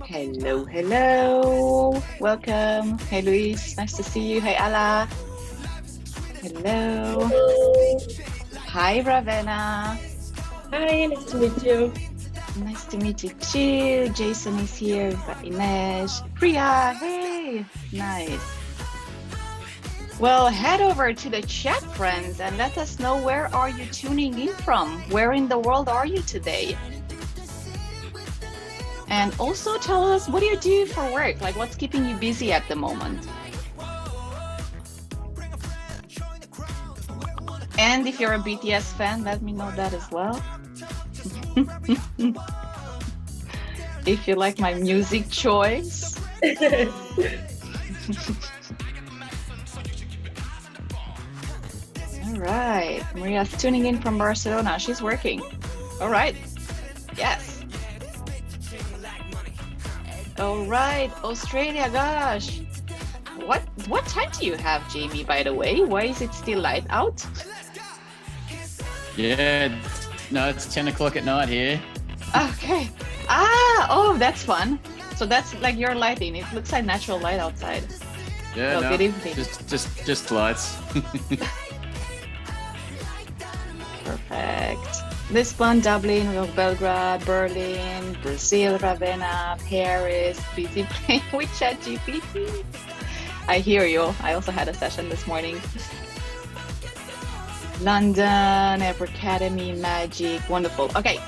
Hello, hello. Welcome. Hey, Luis. Nice to see you. Hey, Ala. Hello. Hello. Hi, Ravenna. Hi, nice to meet you. Nice to meet you too. Jason is here. We've got Inej. Priya. Hey. Nice. Well, head over to the chat, friends, and let us know where are you tuning in from? Where in the world are you today? And also tell us, what do you do for work? Like, what's keeping you busy at the moment? And if you're a BTS fan, let me know that as well. If you like my music choice. All right, Maria's tuning in from Barcelona. She's working. All right. Yes. All right, Australia, gosh. What time do you have, Jamie, by the way? Why is it still light out? Yeah, no, it's 10 o'clock at night here. Okay. Oh, that's fun. So that's like your lighting. It looks like natural light outside. Yeah, Good evening. Just lights. Perfect. Lisbon, Dublin, we have Belgrade, Berlin, Brazil, Ravenna, Paris, busy playing with ChatGPT. I hear you. I also had a session this morning. London, Air Academy, Magic, wonderful. Okay,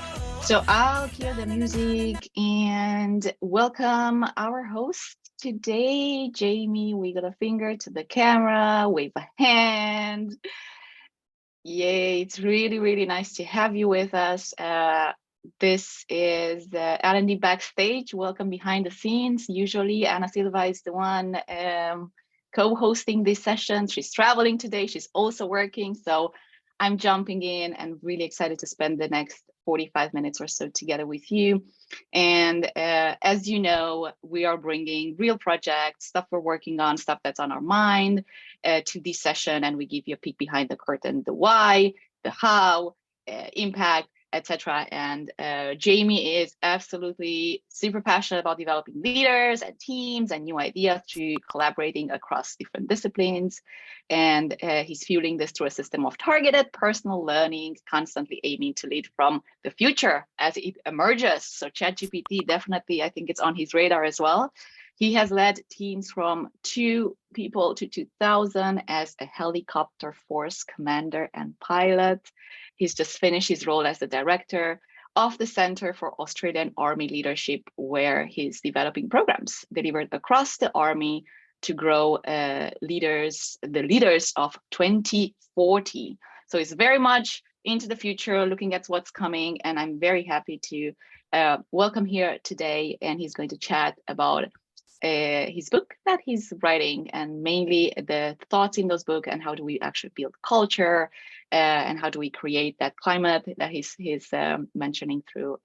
so I'll cue the music and welcome our host today, Jamie. Wiggle a finger to the camera, wave a hand. Yay, it's really, really nice to have you with us. This is the L&D Backstage. Welcome behind the scenes. Usually Ana Silva is the one co-hosting this session. She's traveling today. She's also working. So I'm jumping in and really excited to spend the next 45 minutes or so together with you. And as you know, we are bringing real projects, stuff we're working on, stuff that's on our mind to this session. And we give you a peek behind the curtain, the why, the how, impact, etc. And Jamie is absolutely super passionate about developing leaders and teams and new ideas through collaborating across different disciplines. And he's fueling this through a system of targeted personal learning, constantly aiming to lead from the future as it emerges. So ChatGPT, definitely, I think it's on his radar as well. He has led teams from 2 people to 2,000 as a helicopter force commander and pilot. He's just finished his role as the director of the Center for Australian Army Leadership, where he's developing programs delivered across the Army to grow the leaders of 2040. So it's very much into the future, looking at what's coming, and I'm very happy to welcome here today. And he's going to chat about his book that he's writing, and mainly the thoughts in those book, and how do we actually build culture, and how do we create that climate that he's mentioning through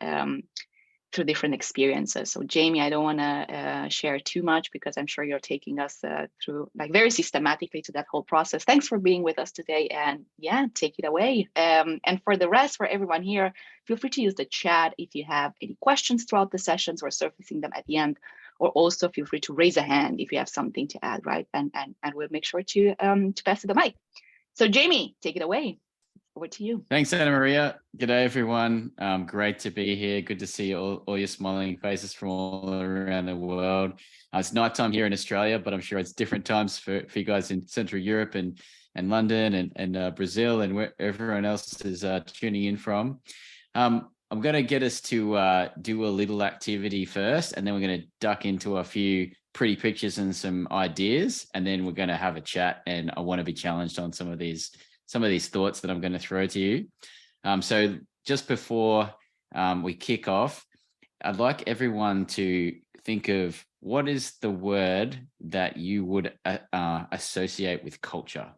different experiences. So Jamie, I don't want to share too much because I'm sure you're taking us through like very systematically to that whole process. Thanks for being with us today, and yeah, take it away. And for the rest, for everyone here, feel free to use the chat if you have any questions throughout the sessions. We're surfacing them at the end, or also feel free to raise a hand if you have something to add, right? And we'll make sure to pass the mic. So Jamie, take it away. Over to you. Thanks, Anna Maria. G'day, everyone. Great to be here. Good to see all your smiling faces from all around the world. It's nighttime here in Australia, but I'm sure it's different times for you guys in Central Europe and London and Brazil and where everyone else is tuning in from. I'm going to get us to do a little activity first, and then we're going to duck into a few pretty pictures and some ideas, and then we're going to have a chat, and I want to be challenged on some of these thoughts that I'm going to throw to you. So just before we kick off, I'd like everyone to think of what is the word that you would associate with culture.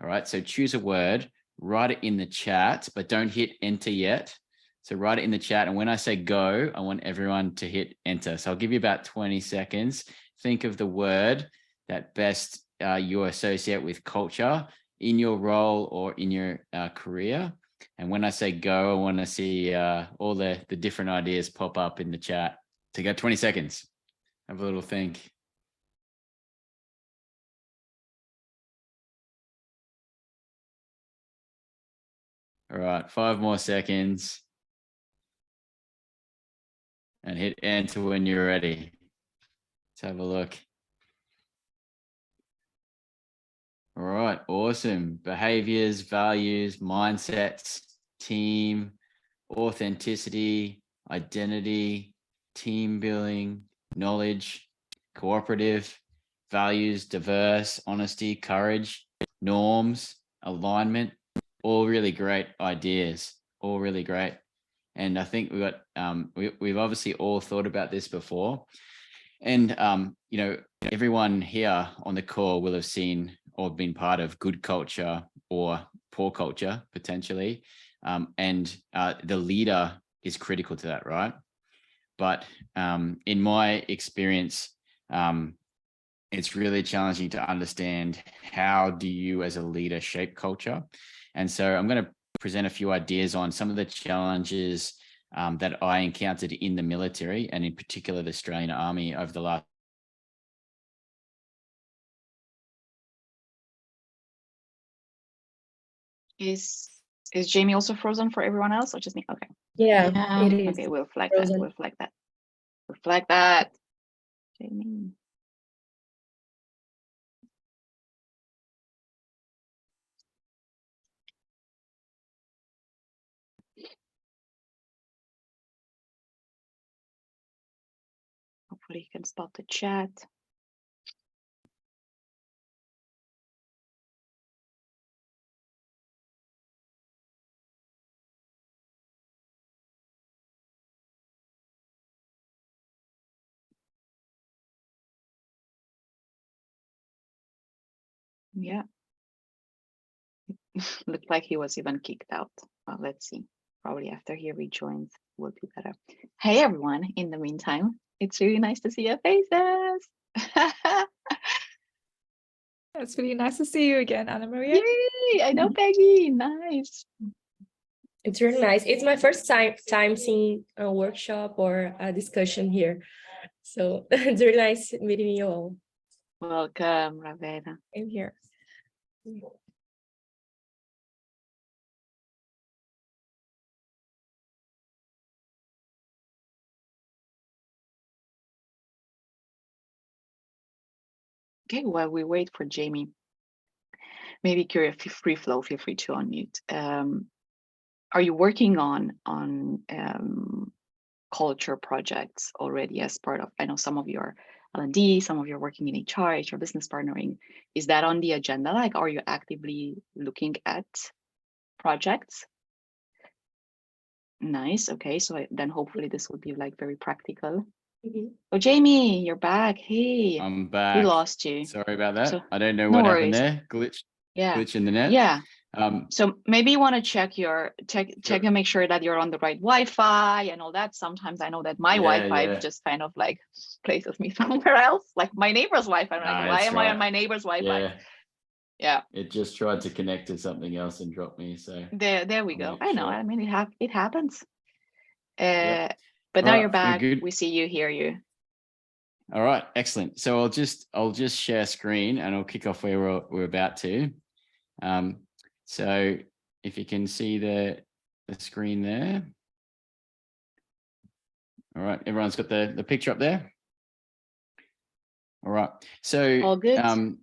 All right, so choose a word, write it in the chat, but don't hit enter yet. So write it in the chat, and when I say go, I want everyone to hit enter. So I'll give you about 20 seconds. Think of the word that best you associate with culture in your role or in your career. And when I say go, I want to see all the different ideas pop up in the chat. So you got 20 seconds. Have a little think. All right, 5 more seconds. And hit enter when you're ready. Let's have a look. All right, awesome. Behaviors, values, mindsets, team, authenticity, identity, team building, knowledge, cooperative, values, diverse, honesty, courage, norms, alignment, all really great ideas, all really great. And I think we've obviously all thought about this before. And, everyone here on the call will have seen or been part of good culture or poor culture, potentially. And the leader is critical to that, right? But in my experience, it's really challenging to understand how do you as a leader shape culture. And so I'm going to present a few ideas on some of the challenges that I encountered in the military, and in particular the Australian Army over the last. Is Jamie also frozen for everyone else, or just me? Okay. Yeah, it is. Okay, we'll flag frozen. that. We'll flag that. We'll flag that. Jamie. Hopefully you can spot the chat. Yeah. Looked like he was even kicked out. Well, let's see. Probably after he rejoins will be better. Hey everyone, in the meantime, it's really nice to see your faces. It's really nice to see you again, Anna Maria. Yay! I know, Peggy. Nice. It's really nice. It's my first time seeing a workshop or a discussion here. So it's really nice meeting you all. Welcome, Ravena. I'm here. Okay, while we wait for Jamie, maybe Kyria, free flow, feel free to unmute. Are you working on culture projects already as part of, I know some of your L&D, some of you are working in HR business partnering. Is that on the agenda? Like, are you actively looking at projects? Nice. Okay, so then hopefully this will be like very practical. Oh, Jamie, you're back. Hey, I'm back. we lost you. Sorry about that. So, I don't know no what worries. happened there. Glitch in the net. Yeah. So maybe you want to check and make sure that you're on the right Wi-Fi and all that. Sometimes I know that my Wi-Fi just kind of like places me somewhere else, like my neighbor's Wi-Fi. Like, why am I on my neighbor's Wi-Fi? Yeah. It just tried to connect to something else and dropped me. So there we go. I know. I mean, it happens. Yep. But All now right, you're back. good. We see you, hear you. All right, excellent. So I'll just share screen and I'll kick off where we're about to. So if you can see the screen there. All right, everyone's got the picture up there. All right. So all good.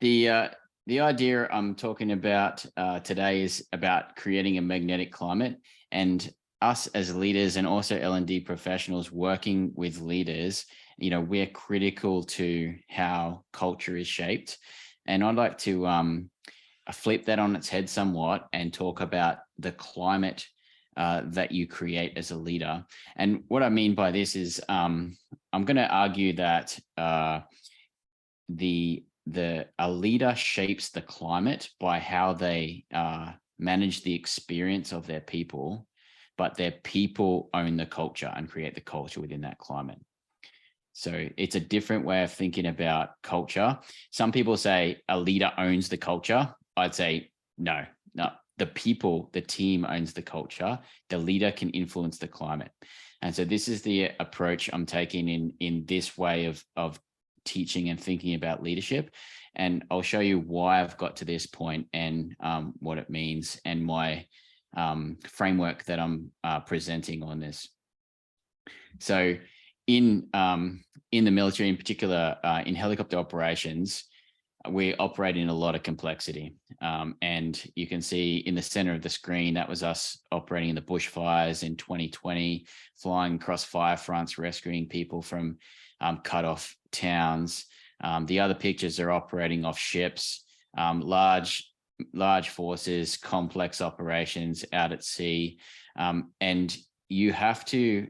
The idea I'm talking about today is about creating a magnetic climate, and us as leaders and also L&D professionals working with leaders, we're critical to how culture is shaped. And I'd like to flip that on its head somewhat and talk about the climate that you create as a leader. And what I mean by this is I'm going to argue that a leader shapes the climate by how they manage the experience of their people, but their people own the culture and create the culture within that climate. So it's a different way of thinking about culture. Some people say a leader owns the culture. I'd say no. The people, the team owns the culture. The leader can influence the climate. And so this is the approach I'm taking in this way of teaching and thinking about leadership. And I'll show you why I've got to this point and what it means and my framework that I'm presenting on this. So in the military, in particular, in helicopter operations, we operate in a lot of complexity. And you can see in the center of the screen, that was us operating in the bushfires in 2020, flying across fire fronts, rescuing people from cut off towns. The other pictures are operating off ships, large forces, complex operations out at sea. And you have to,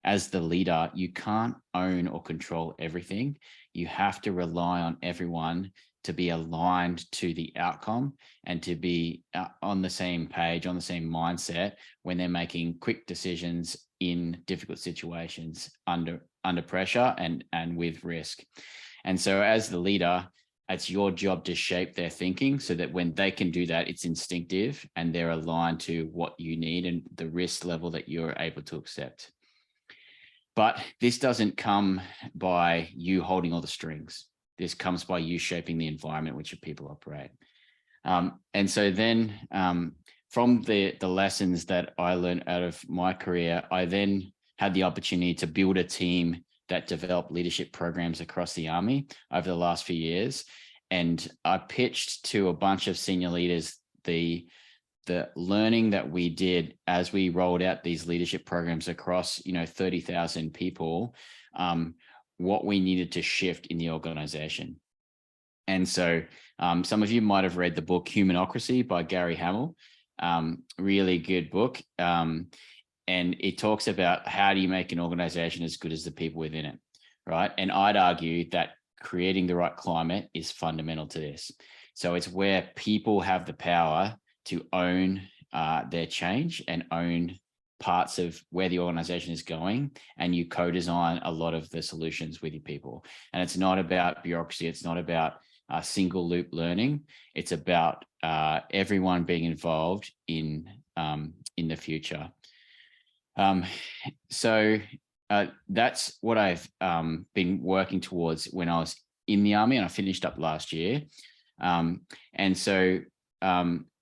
as the leader, you can't own or control everything. You have to rely on everyone to be aligned to the outcome and to be on the same page, on the same mindset when they're making quick decisions in difficult situations under pressure and with risk. And so as the leader, it's your job to shape their thinking so that when they can do that, it's instinctive and they're aligned to what you need and the risk level that you're able to accept. But this doesn't come by you holding all the strings. This comes by you shaping the environment in which your people operate. And so then from the lessons that I learned out of my career, I then had the opportunity to build a team that developed leadership programs across the Army over the last few years. And I pitched to a bunch of senior leaders the learning that we did as we rolled out these leadership programs across, 30,000 people, what we needed to shift in the organization. And so some of you might have read the book Humanocracy by Gary Hamel, really good book. And it talks about how do you make an organization as good as the people within it, right? And I'd argue that creating the right climate is fundamental to this. So it's where people have the power to own their change and own parts of where the organization is going, and you co-design a lot of the solutions with your people. And it's not about bureaucracy. It's not about single loop learning. It's about everyone being involved in the future. So that's what I've been working towards when I was in the Army, and I finished up last year. And so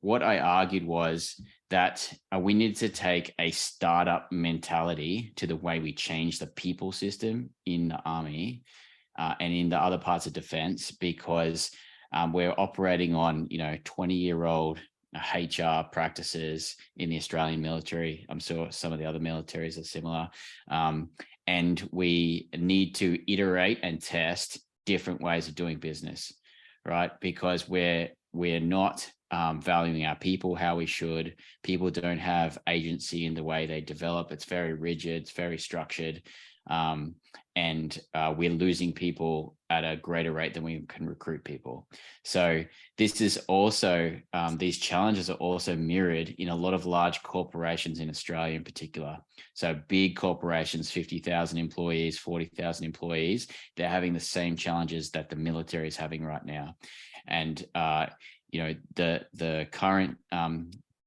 what I argued was that we needed to take a startup mentality to the way we change the people system in the Army and in the other parts of defense, because we're operating on, 20-year-old HR practices in the Australian military. I'm sure some of the other militaries are similar. And we need to iterate and test different ways of doing business, right? Because we're not valuing our people how we should. People don't have agency in the way they develop. It's very rigid, it's very structured. And we're losing people at a greater rate than we can recruit people. So this is also, these challenges are also mirrored in a lot of large corporations in Australia in particular. So big corporations, 50,000 employees, 40,000 employees, they're having the same challenges that the military is having right now. And the current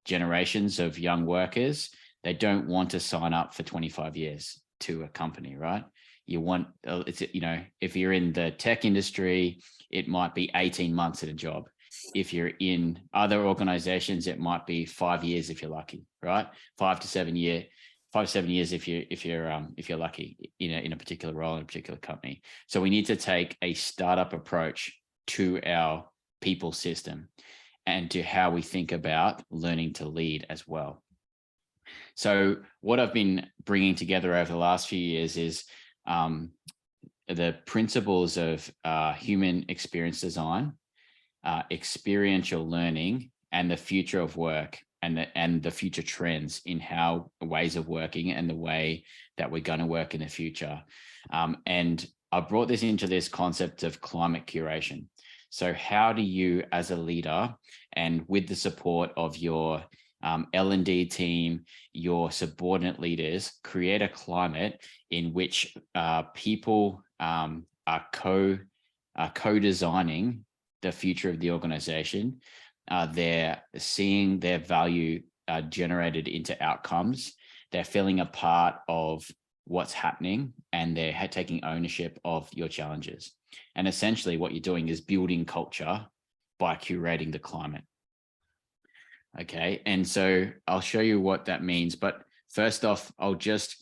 generations of young workers, they don't want to sign up for 25 years to a company, right? You want, if you're in the tech industry, it might be 18 months at a job. If you're in other organizations, it might be 5 years if you're lucky, right? 5 to 7 years if you're lucky in a particular role in a particular company. So we need to take a startup approach to our people system and to how we think about learning to lead as well. So what I've been bringing together over the last few years is the principles of human experience design, experiential learning, and the future of work, and the future trends in how ways of working and the way that we're going to work in the future. And I brought this into this concept of climate curation. So how do you, as a leader, and with the support of your L&D team, your subordinate leaders, create a climate in which people are co-designing the future of the organization? They're seeing their value generated into outcomes. they're feeling a part of what's happening, and they're taking ownership of your challenges. And essentially what you're doing is building culture by curating the climate. Okay, and so I'll show you what that means. But first off, I'll just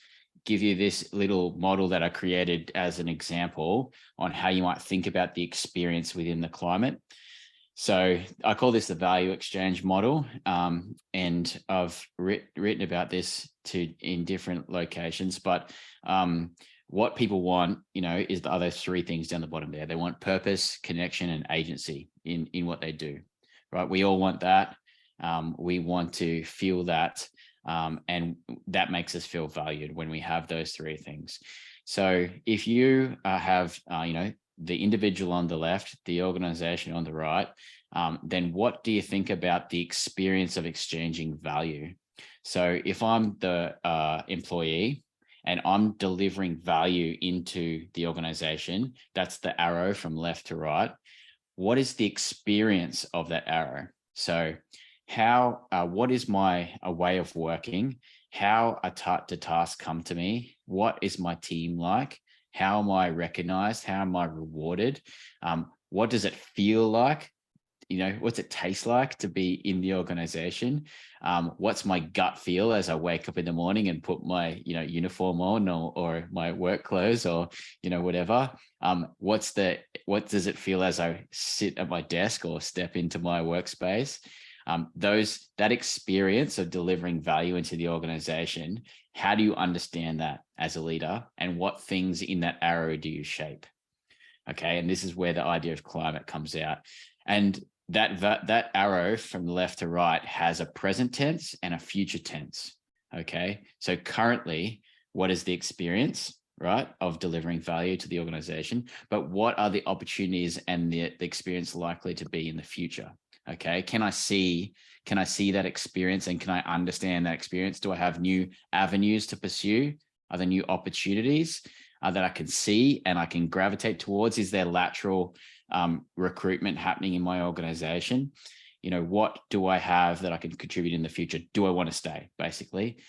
give you this little model that I created as an example on how you might think about the experience within the climate. So I call this the value exchange model, and I've written about this in different locations. But what people want, is the other three things down the bottom there. They want purpose, connection, and agency in what they do, right? We all want that. We want to feel that, and that makes us feel valued when we have those three things. So if you have, the individual on the left, the organization on the right, then what do you think about the experience of exchanging value? So if I'm the employee and I'm delivering value into the organization, that's the arrow from left to right. What is the experience of that arrow? So what is my way of working? How do tasks come to me? What is my team like? How am I recognized? How am I rewarded? What does it feel like? What's it taste like to be in the organization? What's my gut feel as I wake up in the morning and put my, uniform on or my work clothes or, whatever? What does it feel as I sit at my desk or step into my workspace? That experience of delivering value into the organization, how do you understand that as a leader, and what things in that arrow do you shape? Okay, and this is where the idea of climate comes out. And that arrow from left to right has a present tense and a future tense. Okay, so currently, what is the experience, right, of delivering value to the organization? But what are the opportunities and the experience likely to be in the future? Okay, can I see that experience, and can I understand that experience? Do I have new avenues to pursue? Are there new opportunities that I can see and I can gravitate towards? Is there lateral recruitment happening in my organization? What do I have that I can contribute in the future? Do I want to stay, basically?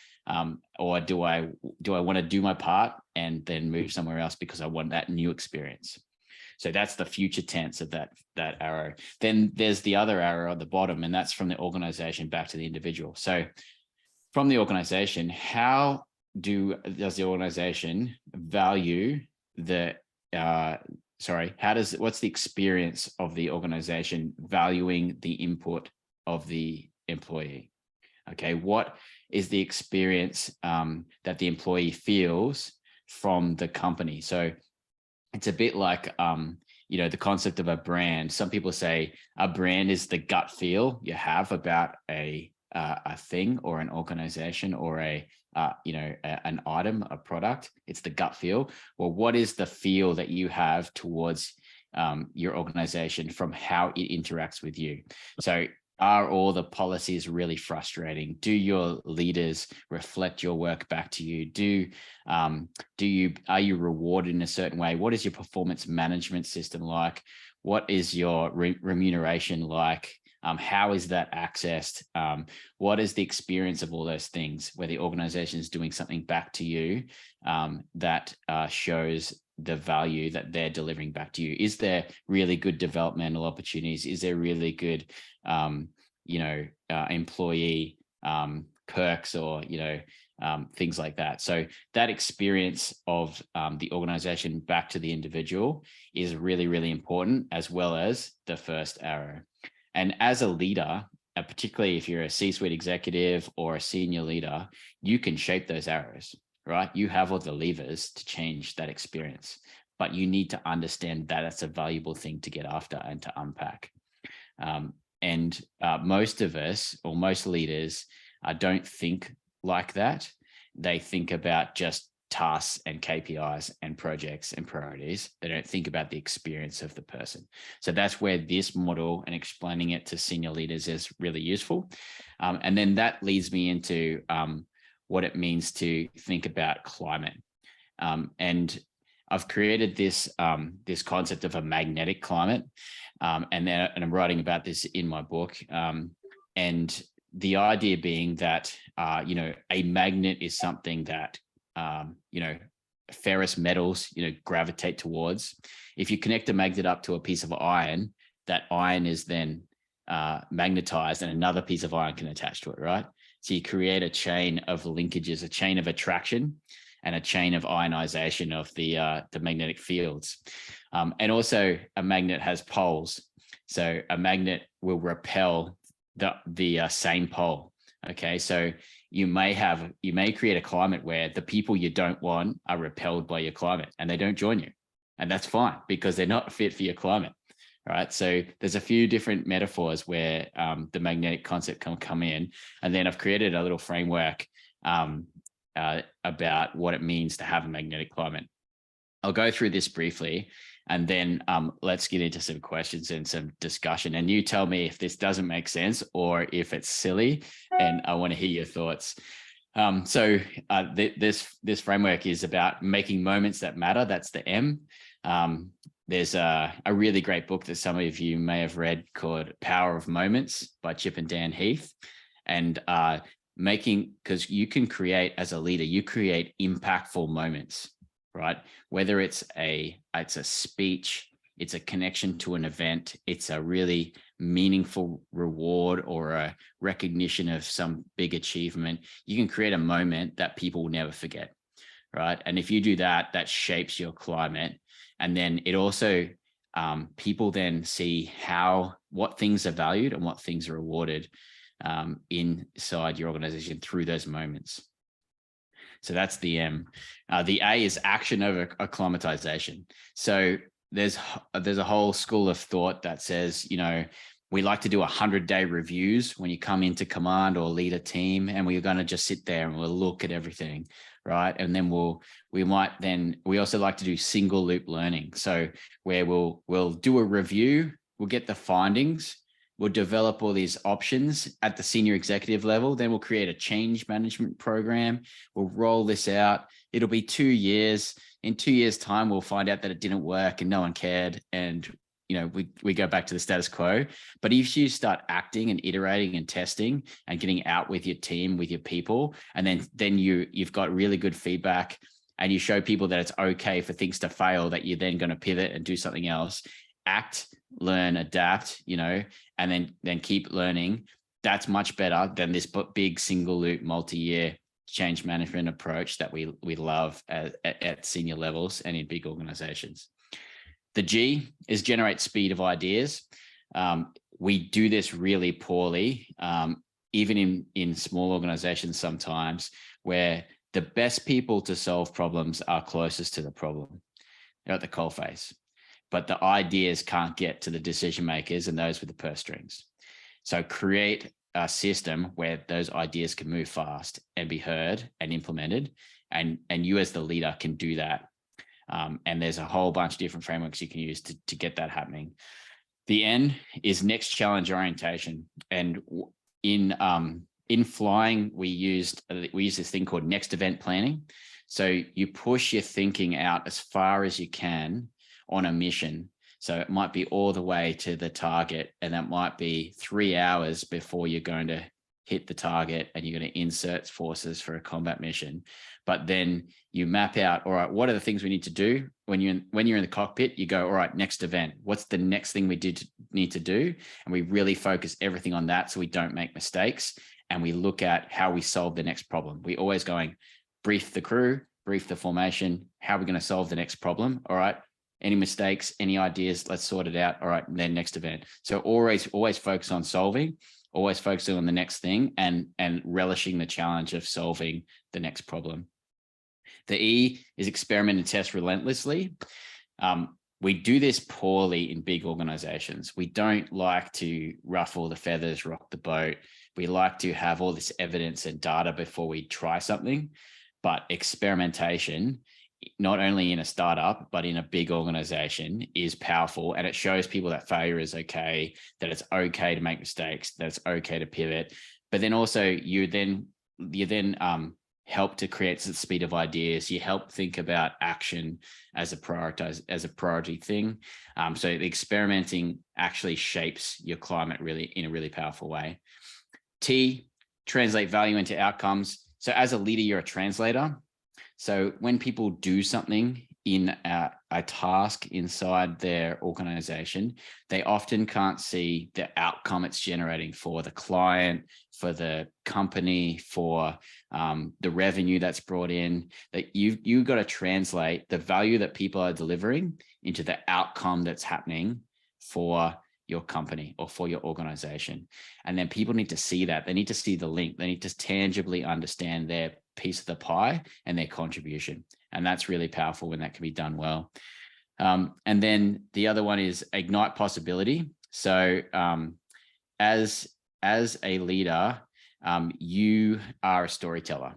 Or do I want to do my part and then move somewhere else because I want that new experience? So that's the future tense of that arrow. Then there's the other arrow at the bottom, and that's from the organization back to the individual. So from the organization, how does the organization value what's the experience of the organization valuing the input of the employee? Okay, what is the experience that the employee feels from the company? So it's a bit like, the concept of a brand. Some people say a brand is the gut feel you have about a thing or an organization or an item, a product. It's the gut feel. Well, what is the feel that you have towards your organization from how it interacts with you? So are all the policies really frustrating? Do your leaders reflect your work back to you? Are you rewarded in a certain way? What is your performance management system like? What is your remuneration like? How is that accessed? What is the experience of all those things where the organization is doing something back to you that shows the value that they're delivering back to you? Is there really good developmental opportunities? Is there really good, employee perks or, things like that? So that experience of the organization back to the individual is really, really important, as well as the first arrow. And as a leader, particularly if you're a C-suite executive or a senior leader, you can shape those arrows, right? You have all the levers to change that experience, but you need to understand that it's a valuable thing to get after and to unpack. Most of us, or most leaders, don't think like that. They think about just tasks and KPIs and projects and priorities. They don't think about the experience of the person. So that's where this model and explaining it to senior leaders is really useful. And then that leads me into what it means to think about climate. And I've created this concept of a magnetic climate, and I'm writing about this in my book. And the idea being that, a magnet is something that, ferrous metals, gravitate towards. If you connect a magnet up to a piece of iron, that iron is then magnetized and another piece of iron can attach to it, right? So you create a chain of linkages, a chain of attraction and a chain of ionization of the magnetic fields. And also a magnet has poles. So a magnet will repel the same pole. Okay, so you may create a climate where the people you don't want are repelled by your climate and they don't join you. And that's fine because they're not fit for your climate. All right, so there's a few different metaphors where the magnetic concept can come in, and then I've created a little framework about what it means to have a magnetic climate. I'll go through this briefly, and then let's get into some questions and some discussion. And you tell me if this doesn't make sense or if it's silly, and I want to hear your thoughts. This framework is about making moments that matter. That's the M. There's a really great book that some of you may have read called Power of Moments by Chip and Dan Heath. And because you can create, as a leader, you create impactful moments, right? Whether it's a speech, it's a connection to an event, it's a really meaningful reward or a recognition of some big achievement, you can create a moment that people will never forget, right? And if you do that, that shapes your climate. And then it also, people then see what things are valued and what things are rewarded inside your organization through those moments. So that's the M. The A is action over acclimatization. So there's a whole school of thought that says, we like to do 100-day reviews when you come into command or lead a team, and we're going to just sit there and we'll look at everything, right? And then we also like to do single loop learning. So where we'll do a review, we'll get the findings, we'll develop all these options at the senior executive level, then we'll create a change management program, we'll roll this out. It'll be 2 years. In 2 years' time, we'll find out that it didn't work and no one cared, and we go back to the status quo. But if you start acting and iterating and testing and getting out with your team, with your people, and then you've got really good feedback, and you show people that it's okay for things to fail, that you're then going to pivot and do something else, act, learn, adapt, and then keep learning. That's much better than this big single loop multi-year change management approach that we love at senior levels and in big organizations. The G is generate speed of ideas. We do this really poorly, even in small organizations sometimes, where the best people to solve problems are closest to the problem. They're at the coalface, but the ideas can't get to the decision makers and those with the purse strings. So create a system where those ideas can move fast and be heard and implemented, and you as the leader can do that. And there's a whole bunch of different frameworks you can use to get that happening. The N is next challenge orientation. And in flying, we use this thing called next event planning. So you push your thinking out as far as you can on a mission. So it might be all the way to the target, and that might be 3 hours before you're going to hit the target and you're going to insert forces for a combat mission. But then you map out, all right, what are the things we need to do? When you're in the cockpit, you go, all right, next event. What's the next thing we need to do? And we really focus everything on that so we don't make mistakes. And we look at how we solve the next problem. We always going, brief the crew, brief the formation. How are we going to solve the next problem? All right. Any mistakes, any ideas, let's sort it out. All right, and then next event. So always focus on solving, always focusing on the next thing, and relishing the challenge of solving the next problem. The E is experiment and test relentlessly. We do this poorly in big organizations. We don't like to ruffle the feathers, rock the boat. We like to have all this evidence and data before we try something. But experimentation, not only in a startup, but in a big organization, is powerful. And it shows people that failure is okay, that it's okay to make mistakes, that it's okay to pivot. But then also you then help to create the speed of ideas. You help think about action as a priority thing. So the experimenting actually shapes your climate really in a really powerful way. T, translate value into outcomes. So as a leader, you're a translator. So when people do something in a task inside their organization, they often can't see the outcome it's generating for the client, for the company, for the revenue that's brought in. That you've got to translate the value that people are delivering into the outcome that's happening for your company or for your organization. And then people need to see that. They need to see the link. They need to tangibly understand their piece of the pie and their contribution. And that's really powerful when that can be done well. And then the other one is ignite possibility. So as a leader, you are a storyteller,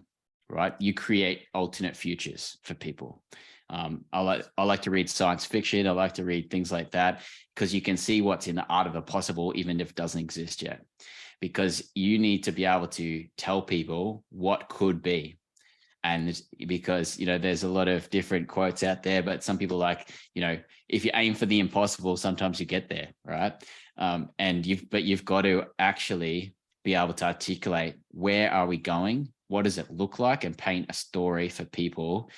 right? You create alternate futures for people. I like to read science fiction. I like to read things like that because you can see what's in the art of the possible, even if it doesn't exist yet, because you need to be able to tell people what could be. And because, there's a lot of different quotes out there, but some people like, if you aim for the impossible, sometimes you get there, right? But you've got to actually be able to articulate, where are we going? What does it look like? And paint a story for people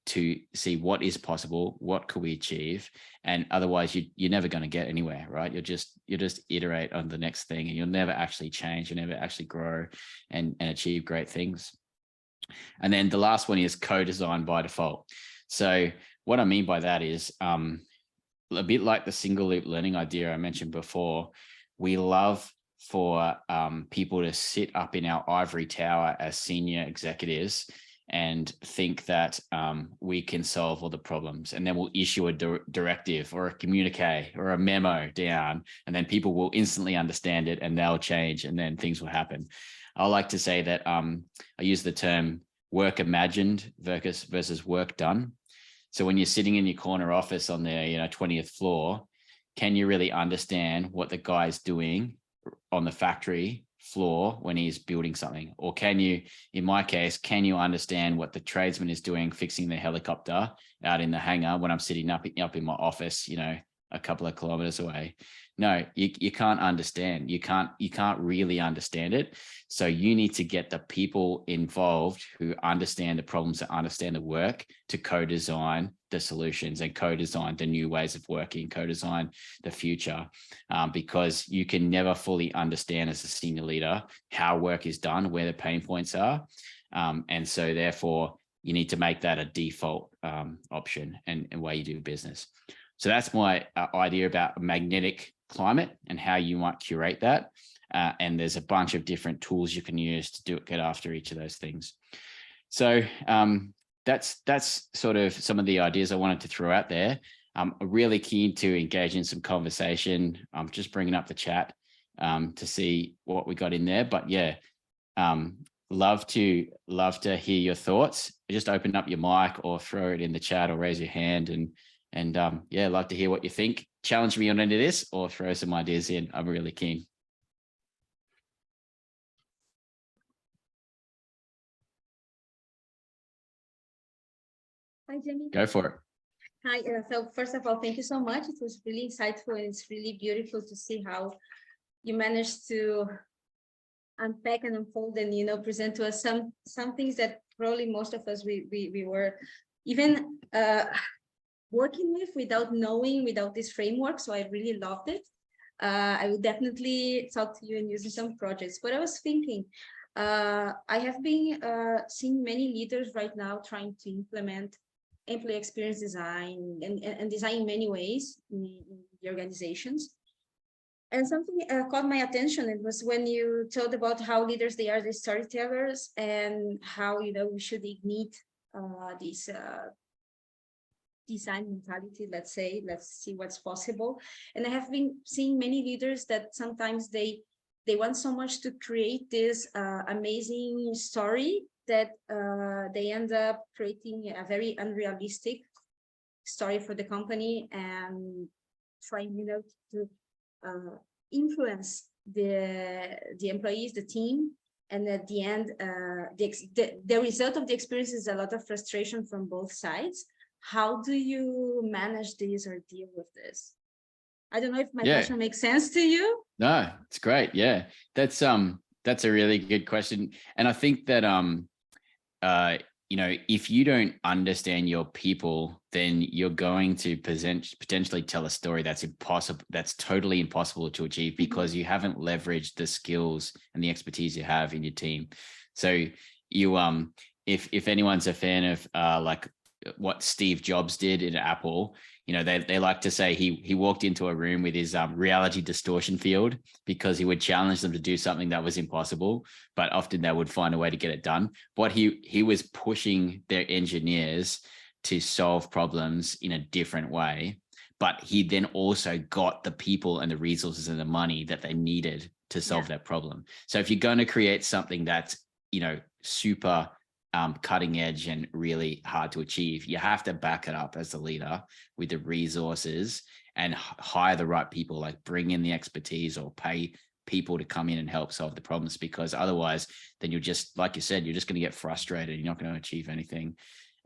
to see what is possible, what could we achieve? And otherwise you're never going to get anywhere, right? You'll just iterate on the next thing, and you'll never actually change, you'll never actually grow and achieve great things. And then the last one is co-design by default. So what I mean by that is a bit like the single loop learning idea I mentioned before. We love for people to sit up in our ivory tower as senior executives and think that we can solve all the problems, and then we'll issue a directive or a communique or a memo down, and then people will instantly understand it and they'll change, and then things will happen. I like to say that I use the term work imagined versus work done. So when you're sitting in your corner office on the 20th floor, can you really understand what the guy's doing on the factory floor when he's building something? Or can you, in my case, can you understand what the tradesman is doing fixing the helicopter out in the hangar when I'm sitting up in my office, a couple of kilometers away? No, you can't understand. You can't really understand it. So you need to get the people involved who understand the problems, that understand the work, to co-design the solutions and co-design the new ways of working, co-design the future, because you can never fully understand as a senior leader how work is done, where the pain points are. And so therefore you need to make that a default option and way you do business. So that's my idea about a magnetic climate and how you might curate that. And there's a bunch of different tools you can use to get after each of those things. So that's sort of some of the ideas I wanted to throw out there. I'm really keen to engage in some conversation. I'm just bringing up the chat to see what we got in there. But yeah, love to hear your thoughts. Just open up your mic or throw it in the chat or raise your hand, and yeah, I'd like to hear what you think. Challenge me on any of this or throw some ideas in. I'm really keen. Hi, Jamie. Go for it. Hi. So first of all, thank you so much. It was really insightful, and it's really beautiful to see how you managed to unpack and unfold and present to us some things that probably most of us we were even working with without knowing, without this framework. So I really loved it. I will definitely talk to you and using some projects. But I was thinking, I have been seeing many leaders right now trying to implement employee experience design and design in many ways in the organizations. And something caught my attention. It was when you told about how leaders, they are the storytellers, and how we should ignite this design mentality. Let's see what's possible. And I have been seeing many leaders that sometimes they want so much to create this amazing story that they end up creating a very unrealistic story for the company and trying to influence the employees, the team. And at the end, the result of the experience is a lot of frustration from both sides. How do you manage this or deal with this? I don't know if my question makes sense to you. No, it's great. Yeah, that's That's a really good question. And I think that, you know, if you don't understand your people, then you're going to potentially tell a story that's impossible, that's totally impossible to achieve, because you haven't leveraged the skills and the expertise you have in your team. So you, if anyone's a fan of like what Steve Jobs did at Apple, you know, they like to say he walked into a room with his reality distortion field, because he would challenge them to do something that was impossible, but often they would find a way to get it done. But he was pushing their engineers to solve problems in a different way, but he then also got the people and the resources and the money that they needed to solve that problem. So if you're going to create something that's, you know, super cutting edge and really hard to achieve, you have to back it up as the leader with the resources and hire the right people, like bring in the expertise or pay people to come in and help solve the problems, because otherwise then you're just, like you said, you're just going to get frustrated. You're not going to achieve anything,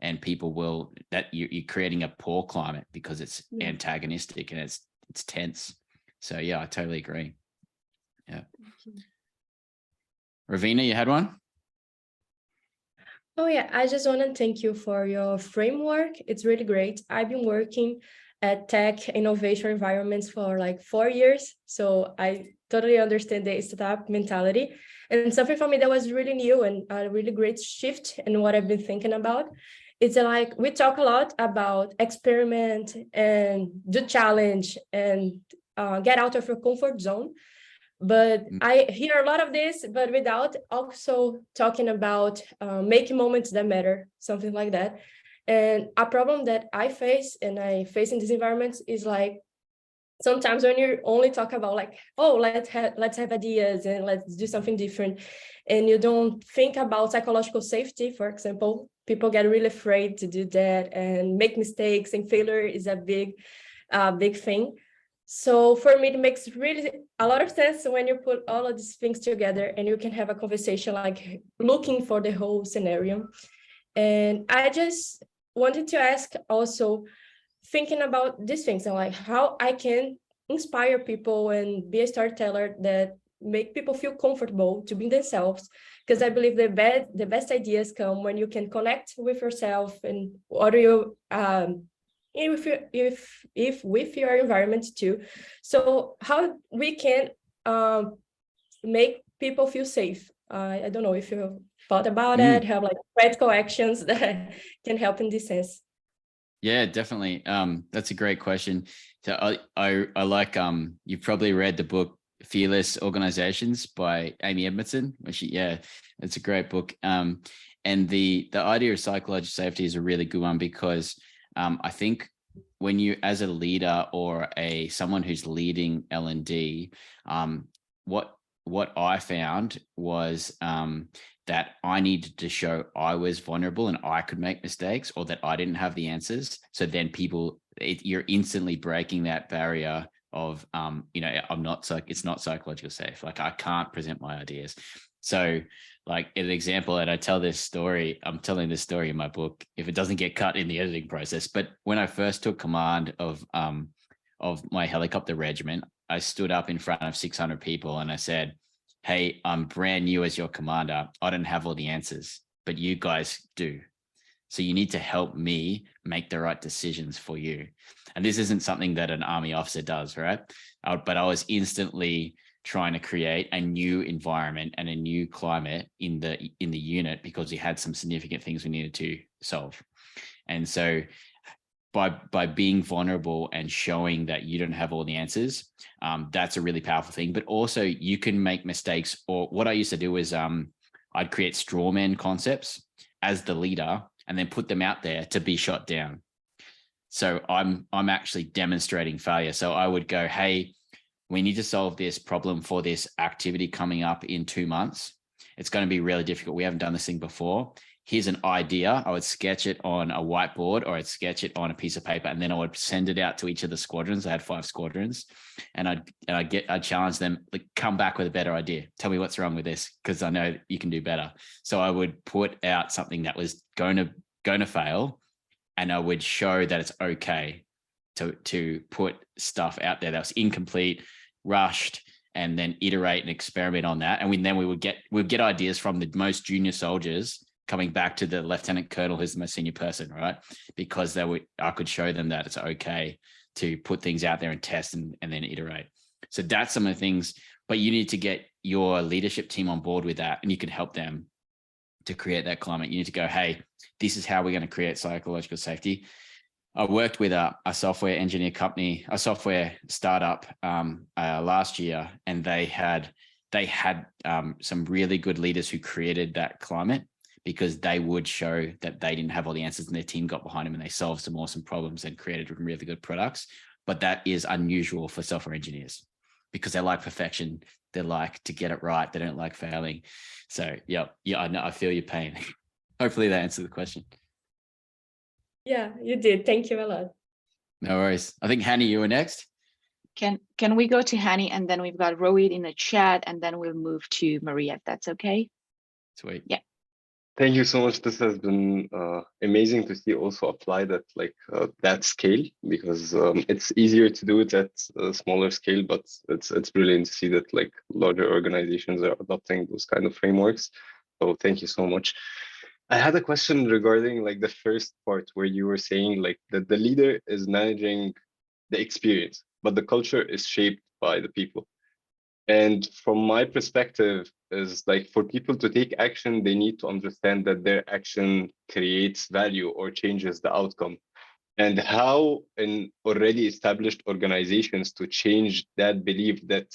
and people will, that you're creating a poor climate because it's antagonistic and it's tense. So yeah, I totally agree. Yeah. Ravina, you had one? Oh yeah, I just want to thank you for your framework. It's really great. I've been working at tech innovation environments for like 4 years, so I totally understand the startup mentality. And something for me that was really new and a really great shift in what I've been thinking about. It's like we talk a lot about experiment and do challenge and get out of your comfort zone. But I hear a lot of this, but without also talking about making moments that matter, something like that. And a problem that I face in these environments is like, sometimes when you only talk about like, oh, let's have ideas and let's do something different, and you don't think about psychological safety, for example, people get really afraid to do that and make mistakes, and failure is a big thing. So for me, it makes really a lot of sense when you put all of these things together and you can have a conversation like looking for the whole scenario. And I just wanted to ask also, thinking about these things and like how I can inspire people and be a storyteller that make people feel comfortable to be themselves, because I believe the best ideas come when you can connect with yourself and what you if with your environment too. So how we can make people feel safe? I don't know if you thought about it, have like practical actions that can help in this sense. Yeah, definitely. That's a great question. So I like, you've probably read the book Fearless Organizations by Amy Edmondson. It's a great book. And the idea of psychological safety is a really good one, because I think when you, as a leader or someone who's leading L&D, what I found was that I needed to show I was vulnerable and I could make mistakes, or that I didn't have the answers. So then you're instantly breaking that barrier of, you know, it's not psychological safe. Like I can't present my ideas. So like an example, and I tell this story, I'm telling this story in my book, if it doesn't get cut in the editing process, but when I first took command of my helicopter regiment, I stood up in front of 600 people and I said, hey, I'm brand new as your commander. I don't have all the answers, but you guys do. So you need to help me make the right decisions for you. And this isn't something that an army officer does, right? But I was instantly trying to create a new environment and a new climate in the unit, because we had some significant things we needed to solve. And so by being vulnerable and showing that you don't have all the answers, that's a really powerful thing. But also you can make mistakes. Or what I used to do is I'd create straw man concepts as the leader and then put them out there to be shot down. So I'm actually demonstrating failure. So I would go, hey, we need to solve this problem for this activity coming up in 2 months. It's going to be really difficult. We haven't done this thing before. Here's an idea. I would sketch it on a whiteboard, or I'd sketch it on a piece of paper, and then I would send it out to each of the squadrons. I had 5 squadrons, and I'd challenge them, like, come back with a better idea. Tell me what's wrong with this, because I know you can do better. So I would put out something that was going to fail, and I would show that it's okay to put stuff out there that was incomplete, rushed, and then iterate and experiment on that. And then we would get ideas from the most junior soldiers coming back to the lieutenant colonel, who's the most senior person, right? Because I could show them that it's okay to put things out there and test and then iterate. So that's some of the things, but you need to get your leadership team on board with that, and you can help them to create that climate. You need to go, hey, this is how we're going to create psychological safety. I worked with a software engineer company, a software startup last year, and they had some really good leaders who created that climate, because they would show that they didn't have all the answers and their team got behind them and they solved some awesome problems and created really good products. But that is unusual for software engineers because they like perfection. They like to get it right. They don't like failing. So yeah, I know, I feel your pain. Hopefully that answered the question. Yeah, you did. Thank you a lot. No worries. I think Hanny, you were next. Can we go to Hanny, and then we've got Rohit in the chat, and then we'll move to Maria, if that's okay? Sweet. Yeah. Thank you so much. This has been amazing to see also applied at that scale, because it's easier to do it at a smaller scale, but it's brilliant to see that like larger organizations are adopting those kind of frameworks. So thank you so much. I had a question regarding like the first part where you were saying like that the leader is managing the experience, but the culture is shaped by the people. And from my perspective is like, for people to take action, they need to understand that their action creates value or changes the outcome. And how in already established organizations to change that belief that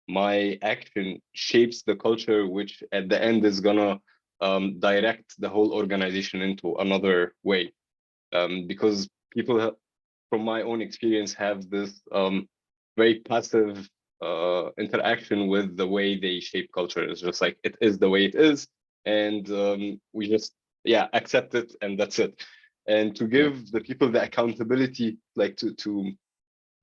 my action shapes the culture, which at the end is gonna direct the whole organization into another way. Because people, from my own experience, have this very passive interaction with the way they shape culture. It's just like, it is the way it is, and we just accept it, and that's it. And to give the people the accountability, like to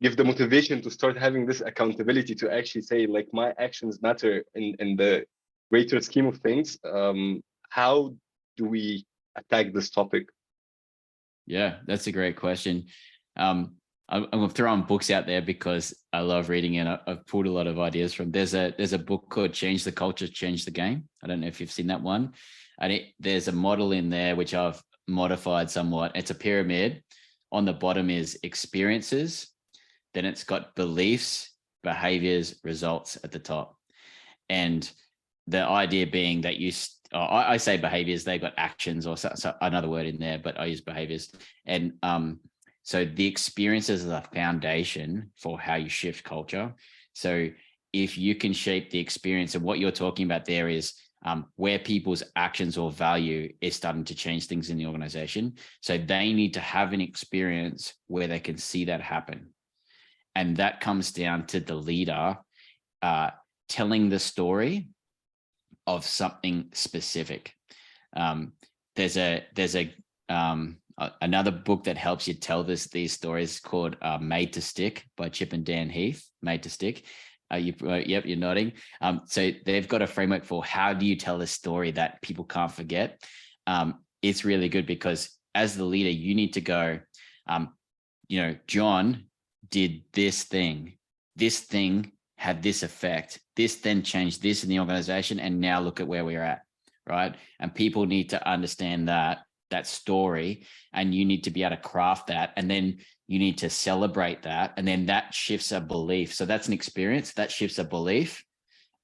give the motivation to start having this accountability, to actually say like, my actions matter in the greater scheme of things. How do we attack this topic? Yeah, that's a great question. I'm throwing books out there because I love reading, and I've pulled a lot of ideas from. There's a book called Change the Culture, Change the Game. I don't know if you've seen that one. And there's a model in there which I've modified somewhat. It's a pyramid. On the bottom is experiences. Then it's got beliefs, behaviors, results at the top. And the idea being that I say behaviors, they've got actions or so another word in there, but I use behaviors. And so the experiences are the foundation for how you shift culture. So if you can shape the experience, and what you're talking about there is where people's actions or value is starting to change things in the organization. So they need to have an experience where they can see that happen. And that comes down to the leader telling the story of something specific. There's another book that helps you tell these stories called Made to Stick by Chip and Dan Heath. Made to Stick. Yep, you're nodding. So they've got a framework for how do you tell a story that people can't forget. It's really good because as the leader, you need to go, John did this thing. This thing had this effect. This then changed this in the organization, and now look at where we're at, right? And people need to understand that story, and you need to be able to craft that, and then you need to celebrate that, and then that shifts a belief. So that's an experience that shifts a belief,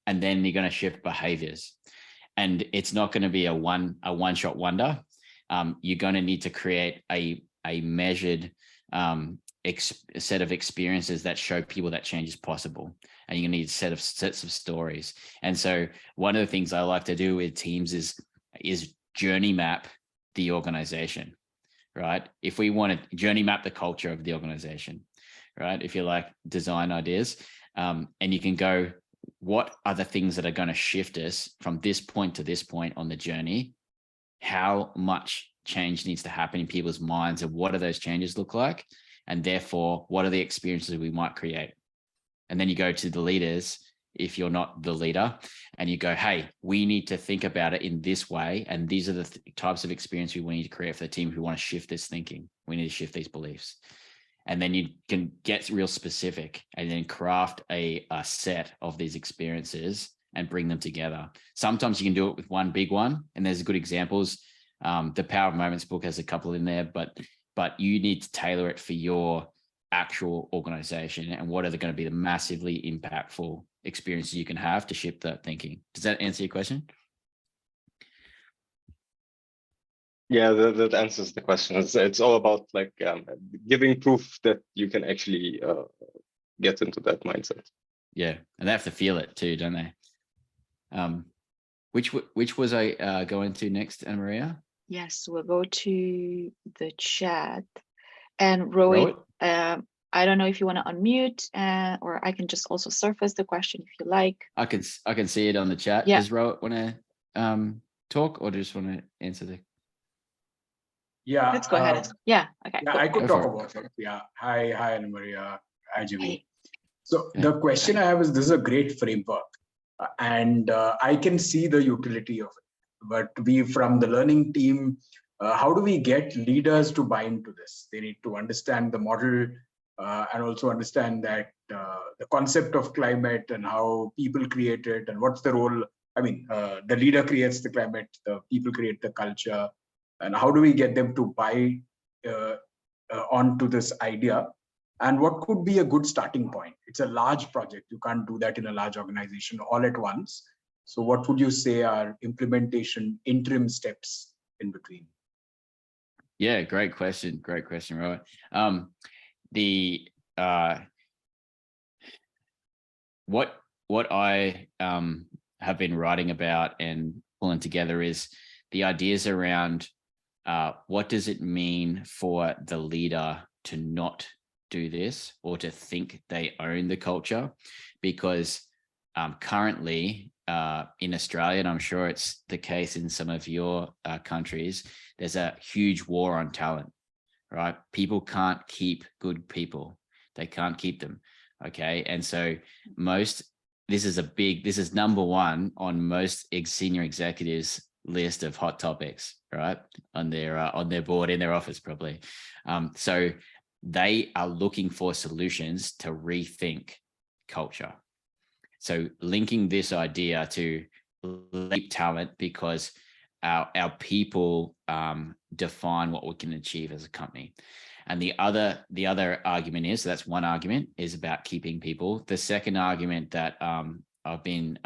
and then you're going to shift behaviors. And it's not going to be a one-shot wonder. You're going to need to create a measured set of experiences that show people that change is possible, and you're going to need sets of stories. And so one of the things I like to do with teams is journey map the organization, right? If we want to journey map the culture of the organization, right? If you like design ideas, and you can go, what are the things that are going to shift us from this point to this point on the journey? How much change needs to happen in people's minds, and what do those changes look like? And therefore, what are the experiences we might create? And then you go to the leaders, if you're not the leader, and you go, hey, we need to think about it in this way. And these are the types of experience we need to create for the team if we want to shift this thinking. We need to shift these beliefs. And then you can get real specific and then craft a set of these experiences and bring them together. Sometimes you can do it with one big one, and there's good examples. The Power of Moments book has a couple in there, but you need to tailor it for your actual organization and what are going to be the massively impactful experiences you can have to shift that thinking. Does that answer your question? Yeah, that answers the question. It's all about like giving proof that you can actually get into that mindset. Yeah, and they have to feel it too, don't they? Which was I going to next, Anna Maria? Yes, we'll go to the chat. And Rohit, I don't know if you want to unmute or I can just also surface the question if you like. I can see it on the chat. Yeah. Does Rohit want to talk or just want to answer the? Yeah. Let's go ahead. Yeah. Okay. Yeah, cool. I could Go talk for it. about it. Yeah. Hi, Anna Maria. Hi, Jimmy. Hey. So Yeah. the question I have is, this is a great framework, and I can see the utility of it. But we, from the learning team, how do we get leaders to buy into this? They need to understand the model and also understand that the concept of climate and how people create it and what's the role. I mean, the leader creates the climate, the people create the culture, and how do we get them to buy onto this idea? And what could be a good starting point? It's a large project. You can't do that in a large organization all at once. So what would you say are implementation interim steps in between? Yeah, great question. Great question, Rohit. What I have been writing about and pulling together is the ideas around what does it mean for the leader to not do this or to think they own the culture, because currently in Australia, and I'm sure it's the case in some of your countries, there's a huge war on talent, right? People can't keep good people. They can't keep them. Okay. And so this is number one on most senior executives list of hot topics, right? On their board, in their office, probably. So they are looking for solutions to rethink culture. So linking this idea to leap talent, because our people define what we can achieve as a company. And the other argument is, so that's one argument, is about keeping people. The second argument that I've been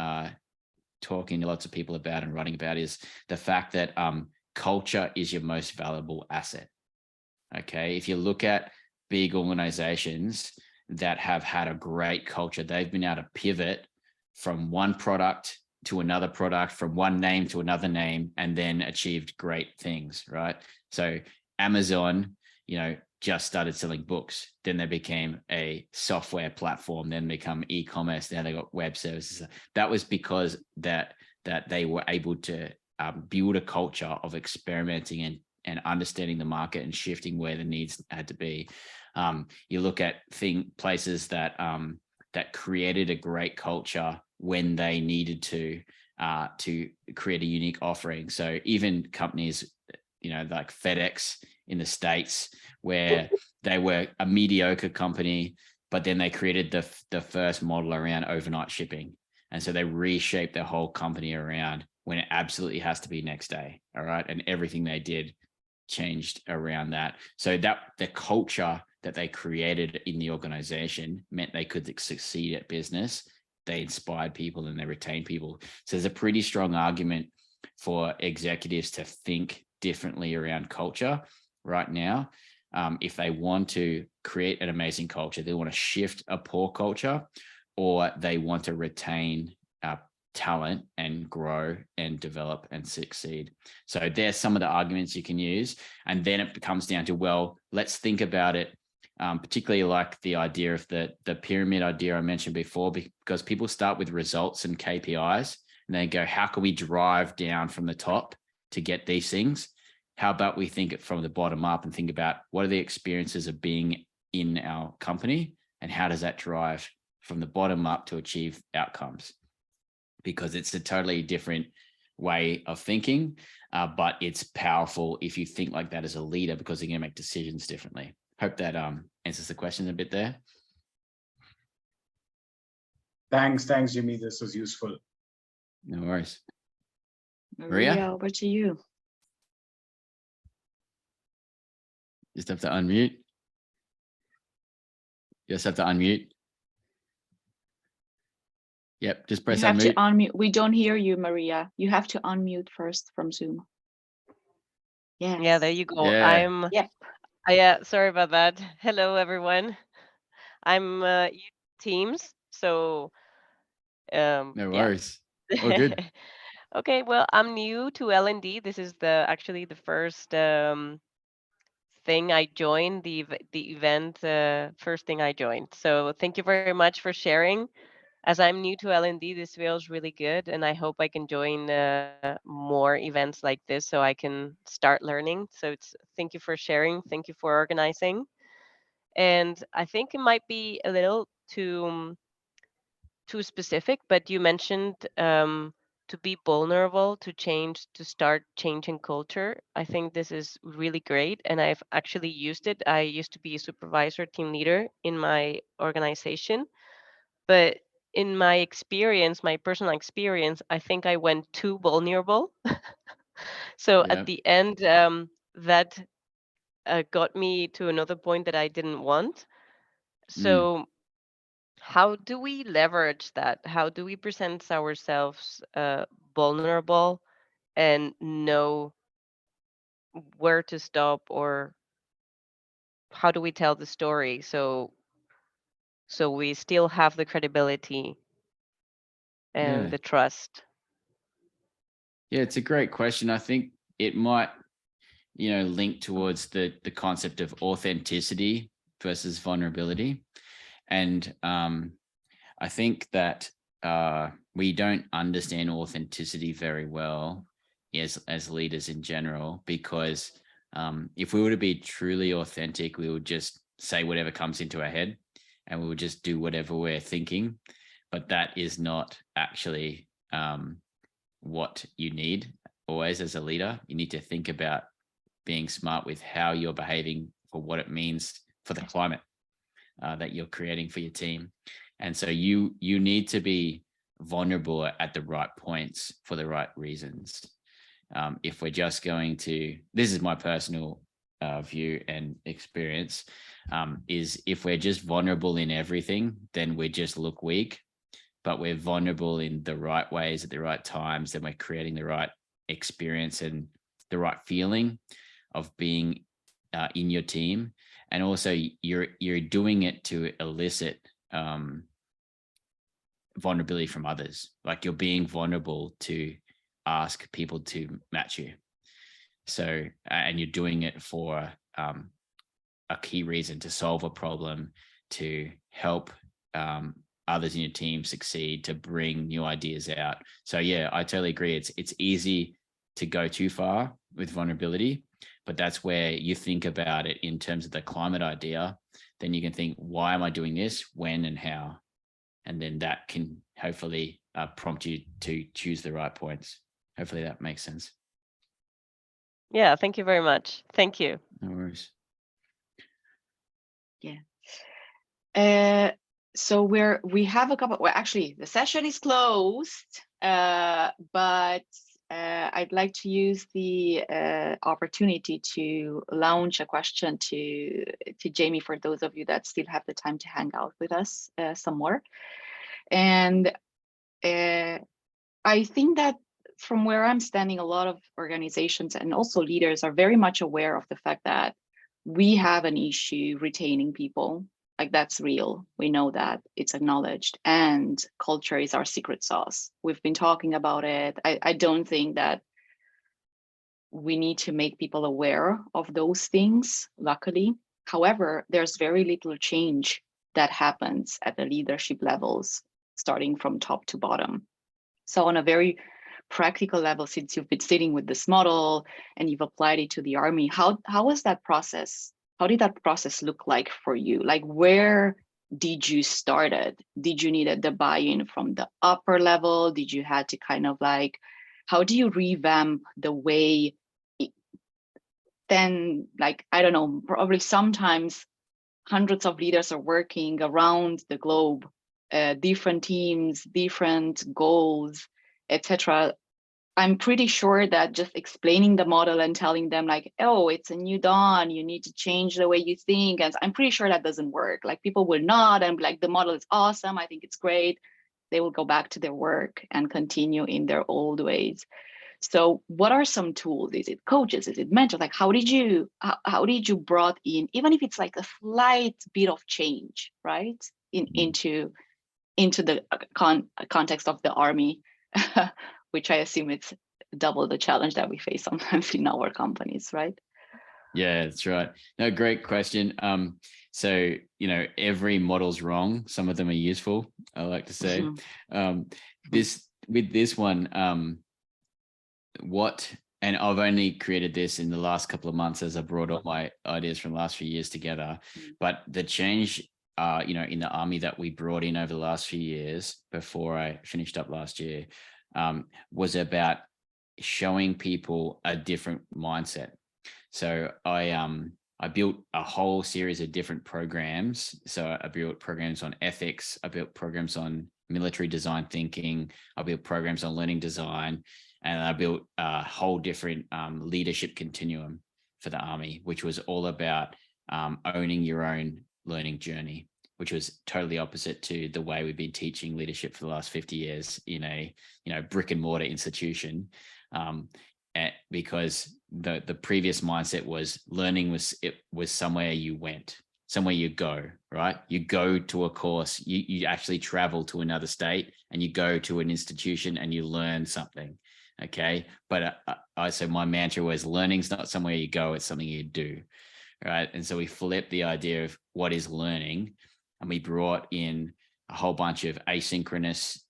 talking to lots of people about and writing about is the fact that culture is your most valuable asset. Okay, if you look at big organizations that have had a great culture, they've been able to pivot from one product to another product, from one name to another name, and then achieved great things, right? So Amazon, just started selling books. Then they became a software platform, then become e-commerce. Now they got web services. That was because that they were able to build a culture of experimenting and understanding the market and shifting where the needs had to be. You look at places that created a great culture when they needed to create a unique offering. So even companies, like FedEx in the States, where they were a mediocre company, but then they created the first model around overnight shipping. And so they reshaped their whole company around when it absolutely has to be next day. All right. And everything they did changed around that. So that the culture that they created in the organization meant they could succeed at business. They inspired people and they retained people. So there's a pretty strong argument for executives to think differently around culture right now. If they want to create an amazing culture, they want to shift a poor culture, or they want to retain talent and grow and develop and succeed. So there's some of the arguments you can use. And then it comes down to, well, let's think about it, particularly like the idea of the pyramid idea I mentioned before, because people start with results and KPIs and they go, how can we drive down from the top to get these things? How about we think it from the bottom up and think about what are the experiences of being in our company and how does that drive from the bottom up to achieve outcomes? Because it's a totally different way of thinking, but it's powerful if you think like that as a leader, because you're going to make decisions differently. hope that answers the question a bit there. Thanks, Jimmy. This was useful. No worries. Maria, over to you. Just have to unmute. Just have to unmute. Yep, just press You have to unmute. unmute. We don't hear you, Maria. You have to unmute first from Zoom. Yes. Yeah, there you go. Yeah. Yep. Yeah, sorry about that. Hello, everyone. I'm Teams, so No yeah. worries. Oh, good. Okay, well, I'm new to L&D. This is actually the first thing I joined, the event, first thing I joined. So thank you very much for sharing. As I'm new to L&D, this feels really good, and I hope I can join more events like this so I can start learning. So thank you for sharing. Thank you for organizing. And I think it might be a little too specific, but you mentioned to be vulnerable, to change, to start changing culture. I think this is really great, and I've actually used it. I used to be a supervisor, team leader in my organization, but in my experience, my personal experience, I think I went too vulnerable. So Yeah. at the end, that got me to another point that I didn't want. So how do we leverage that? How do we present ourselves vulnerable and know where to stop, or how do we tell the story so we still have the credibility and Yeah. the trust? Yeah, it's a great question. I think it might, link towards the concept of authenticity versus vulnerability. And I think that we don't understand authenticity very well as leaders in general, because if we were to be truly authentic, we would just say whatever comes into our head and we would just do whatever we're thinking. But that is not actually what you need always as a leader. You need to think about being smart with how you're behaving for what it means for the climate that you're creating for your team. And so you need to be vulnerable at the right points for the right reasons. If we're just going to, this is my personal view and experience, is if we're just vulnerable in everything, then we just look weak. But we're vulnerable in the right ways at the right times, then we're creating the right experience and the right feeling of being in your team. And also you're doing it to elicit vulnerability from others. Like you're being vulnerable to ask people to match you. So, and you're doing it for a key reason, to solve a problem, to help others in your team succeed, to bring new ideas out. So yeah, I totally agree. It's easy to go too far with vulnerability, but that's where you think about it in terms of the climate idea. Then you can think, why am I doing this, when and how? And then that can hopefully prompt you to choose the right points. Hopefully that makes sense. Yeah, thank you very much. Thank you. No worries. Yeah. So we have a couple, well, actually the session is closed, but I'd like to use the opportunity to launch a question to Jamie, for those of you that still have the time to hang out with us some more. And I think that from where I'm standing, a lot of organizations and also leaders are very much aware of the fact that we have an issue retaining people. Like, that's real. We know that, it's acknowledged, and culture is our secret sauce. We've been talking about it. I don't think that we need to make people aware of those things, luckily. However, there's very little change that happens at the leadership levels, starting from top to bottom. So on a very practical level, since you've been sitting with this model and you've applied it to the army, how was that process? How did that process look like for you? Like, where did you start it? Did you need the buy-in from the upper level? Did you had to kind of like, how do you revamp the way then like, I don't know, probably sometimes hundreds of leaders are working around the globe, different teams, different goals, etc. I'm pretty sure that just explaining the model and telling them like, oh, it's a new dawn, you need to change the way you think. And I'm pretty sure that doesn't work. Like people will nod and be like, the model is awesome, I think it's great. They will go back to their work and continue in their old ways. So what are some tools? Is it coaches? Is it mentors? Like how did you brought in, even if it's like a slight bit of change, right? Into the context of the army, which I assume it's double the challenge that we face sometimes in our companies, right? Yeah, that's right. No, great question. So, every model's wrong. Some of them are useful, I like to say. With this one, and I've only created this in the last couple of months as I brought all my ideas from the last few years together. But the change, in the army that we brought in over the last few years before I finished up last year, was about showing people a different mindset. So I built a whole series of different programs. So I built programs on ethics. I built programs on military design thinking. I built programs on learning design. And I built a whole different leadership continuum for the Army, which was all about owning your own learning journey, which was totally opposite to the way we've been teaching leadership for the last 50 years in a brick and mortar institution. Because the previous mindset was learning was somewhere you went, somewhere you go, right? You go to a course, you actually travel to another state and you go to an institution and you learn something. Okay. But so my mantra was learning's not somewhere you go, it's something you do. Right. And so we flipped the idea of what is learning, and we brought in a whole bunch of asynchronous,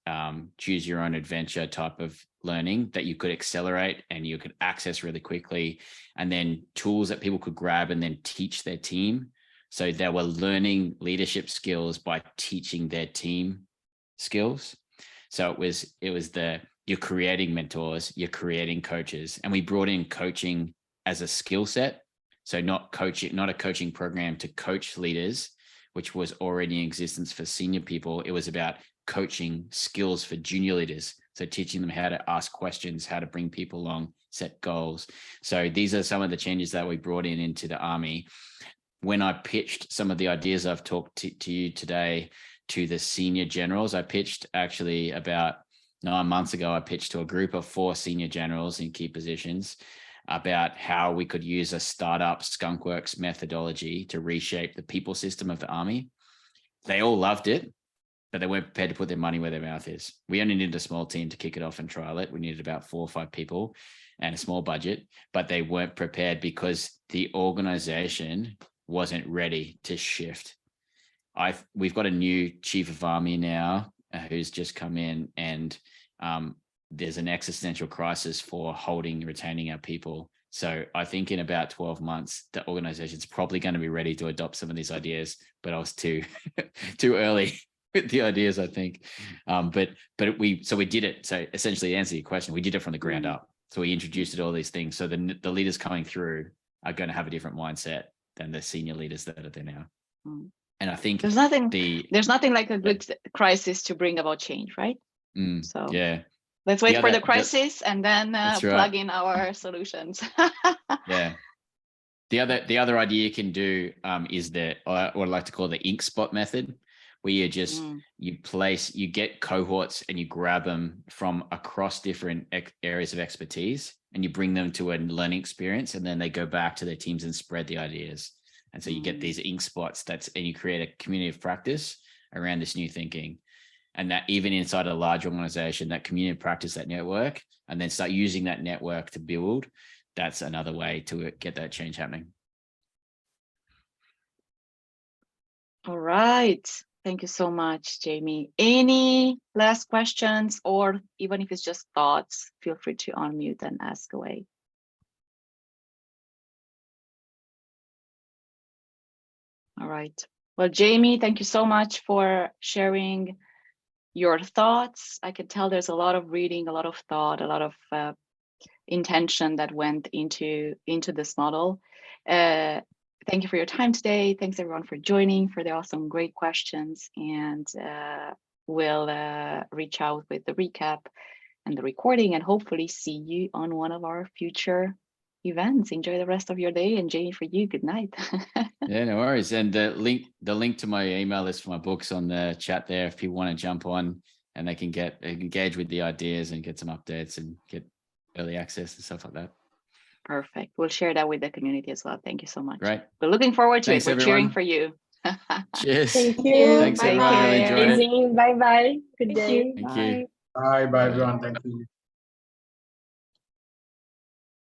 choose your own adventure type of learning that you could accelerate and you could access really quickly, and then tools that people could grab and then teach their team. So they were learning leadership skills by teaching their team skills. So it was you're creating mentors, you're creating coaches, and we brought in coaching as a skill set. So not a coaching program to coach leaders, which was already in existence for senior people. It was about coaching skills for junior leaders. So teaching them how to ask questions, how to bring people along, set goals. So these are some of the changes that we brought into the Army. When I pitched some of the ideas I've talked to you today to the senior generals, I pitched actually about 9 months ago, I pitched to a group of 4 senior generals in key positions about how we could use a startup skunkworks methodology to reshape the people system of the Army. They all loved it, but they weren't prepared to put their money where their mouth is. We only needed a small team to kick it off and trial it. We needed about 4 or 5 people and a small budget, but they weren't prepared because the organization wasn't ready to shift. We've got a new chief of army now who's just come in, and there's an existential crisis for retaining our people. So I think in about 12 months, the organization's probably going to be ready to adopt some of these ideas, but I was too early with the ideas, I think. But we did it. So essentially, to answer your question, we did it from the ground up. So we introduced all these things. So the leaders coming through are going to have a different mindset than the senior leaders that are there now. And I think there's nothing like a good crisis to bring about change, right? So yeah, let's wait for the crisis and then plug in our solutions. Yeah. The other idea you can do is what I like to call the ink spot method, where you just you get cohorts and you grab them from across different areas of expertise and you bring them to a learning experience, and then they go back to their teams and spread the ideas. And so you get these ink spots and you create a community of practice around this new thinking. And that even inside a large organization, that community of practice, that network, and then start using that network to build, that's another way to get that change happening. All right. Thank you so much, Jamie. Any last questions, or even if it's just thoughts, feel free to unmute and ask away. All right. Well, Jamie, thank you so much for sharing your thoughts. I can tell there's a lot of reading, a lot of thought, a lot of intention that went into this model. Thank you for your time today. Thanks everyone for joining, for the awesome, great questions, and we'll reach out with the recap and the recording, and hopefully see you on one of our future events. Enjoy the rest of your day, and Jamie, for you, good night. Yeah, no worries. And the link to my email list for my books on the chat there, if people want to jump on and they can get engage with the ideas and get some updates and get early access and stuff like that. Perfect. We'll share that with the community as well. Thank you so much. Great. We're looking forward to Thanks, it. We're cheering everyone. for you. Cheers. Thank you. Thanks, Bye everyone. Really bye. enjoyed it. Amazing. Bye bye. Good Thank day. you. Thank Bye. you. Bye, Bye. everyone. Thank you.